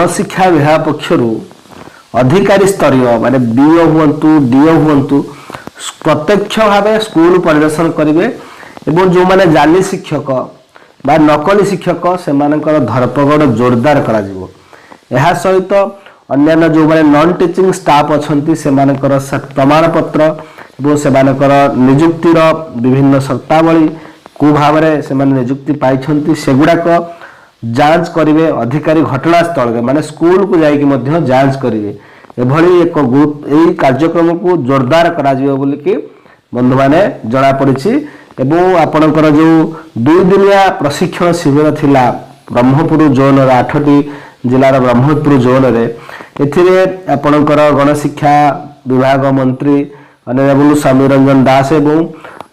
गणशिक्षा विभाग पक्षर अधिकारी स्तरीय माने बीओ हुंतु डीओ हुंतु प्रत्यक्ष भाव स्कूल परिदर्शन करेंगे एवं जो माने जाली शिक्षक बा नकली शिक्षक से धरपकड़ जोरदार करा जिवो। एहा सहित अन्य जो माने नॉन टीचिंग स्टाफ अच्छी से प्रमाण पत्र और से निजुक्तिर विभिन्न शर्तावली को भाव से निजुक्ति पाई सेगुड़ाक जांच करेंगे अधिकारी घटनास्थल में माने स्कूल को जाइए जांच करेंगे एभली एक यही कार्यक्रम को जोरदार करा जिवो बोली कि बंधु माने जना पड़ी एवं आपणकर जो 2 दिनिया प्रशिक्षण शिविर थिला ब्रह्मपुर जोन 8टी जिलार ब्रह्मपुर जोन रे एथिरे आपणकर गणशिक्षा विभाग मंत्री अनिल स्वामी रंजन दास एवं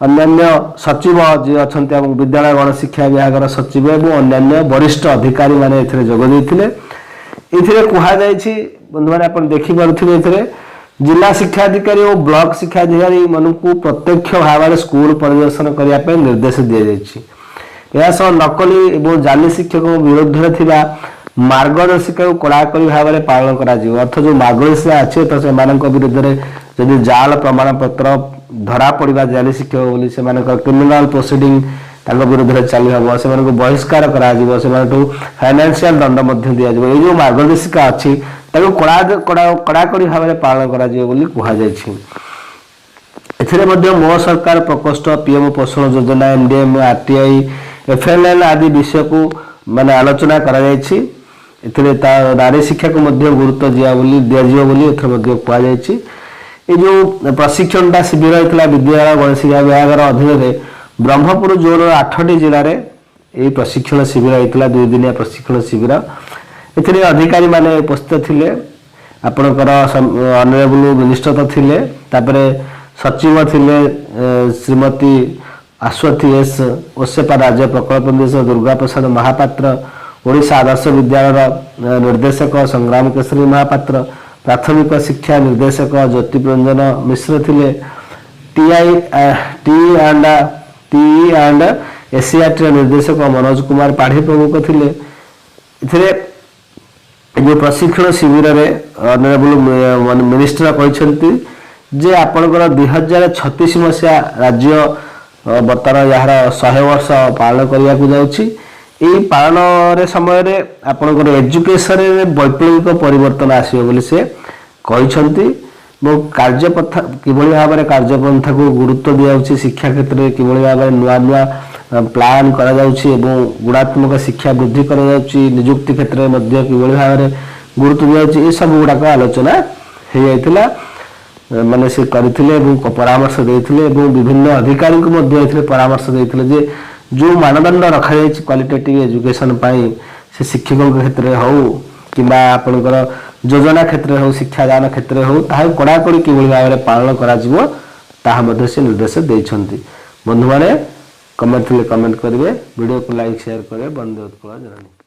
अन्य सचिव जी अच्छा विद्यालय गणशिक्षा विभाग सचिव एवं अन्य वरिष्ठ अधिकारी माने एथिरे जोग देथिले। एथिरे कुहा जायछि बंधु माने आपण देखि पारुथिबे एथिरे जिला शिक्षा अधिकारी और ब्लॉक शिक्षा अधिकारी मन को प्रत्यक्ष भाव में स्कूल परिदर्शन करने निर्देश दि जाए। नकली और जाली शिक्षक विरुद्ध में मार्गदर्शिका को कड़ाकड़ी भाव में पालन कर अर्थ जो मार्गदर्शिका अच्छे तो से विरुद्ध में जदि जाल प्रमाण पत्र धरा पड़ा जाली शिक्षक बोली से क्रिमिनाल प्रोसीडिंग विरुद्ध में चली हम से बहिष्कार कर फाइनेंशियल दंड दि जो मार्गदर्शिका अच्छी कड़ाकड़ी भाव में पालन कर मो सरकार प्रकोष्ठ पीएम पोषण योजना एनडीएम आरटीआई एफएलएल आदि विषय को माने आलोचना नारी शिक्षा को गुरुत्व दिया जो प्रशिक्षण शिविर होता विद्यालय गणशिक्षा विभाग अधीन में ब्रह्मपुर जोन 8टी जिले में प्रशिक्षण शिविर होता 2 दिनिया प्रशिक्षण शिविर एथिरे अधिकारी माने उपस्थित थिले आपणकर ऑनरेबल मिनिस्टर तो थिले तापरे सचिव थिले श्रीमती अश्वथी एस ओसेपा राज्य प्रकल्प निर्देशक दुर्गा प्रसाद महापात्र ओडिशा आदर्श विद्यालय निर्देशक संग्राम केशरी महापात्र प्राथमिक शिक्षा निर्देशक ज्योति रंजन मिश्र थिले टी एंड एसीआरटी निर्देशक मनोज कुमार पाढ़ी प्रमुख थिले। इथिरे जो प्रशिक्षण शिविर में ऑनरेबल मिनिस्टर कहते जे आपणकर 2036 मसीहा राज्य बर्तमान यार 100 वर्ष पालन करने को जाऊँगी। पालन समय आपणकर एजुकेशन वैप्लविक परिवर्तन आसो से कहते कार्यपन्था किभली भाव में कार्यपन्था को गुरुत्व दि शिक्षा क्षेत्र में किभली भाव में नुआ नुआ प्लान करा गुणात्मक शिक्षा वृद्धि करा निजुक्ति क्षेत्र में किभली भाव में गुरुत्व दि ये सब गुड़ाक आलोचना हो जाता माने से करथिले परामर्श देथिले विभिन्न अधिकारी को परामर्श देथिले जे जो मानदंड रखा जाए क्वालिटेटिव एजुकेशन पाई से शिक्षकों के क्षेत्र में हो कि आपणकर योजना क्षेत्र हो शिक्षादान क्षेत्र हो कड़ाकड़ी किभली भाव में पालन करा से निर्देश देइछंती। बंधु माने कमेंट करेंगे वीडियो को लाइक शेयर करें। वंदे उत्कल जननी।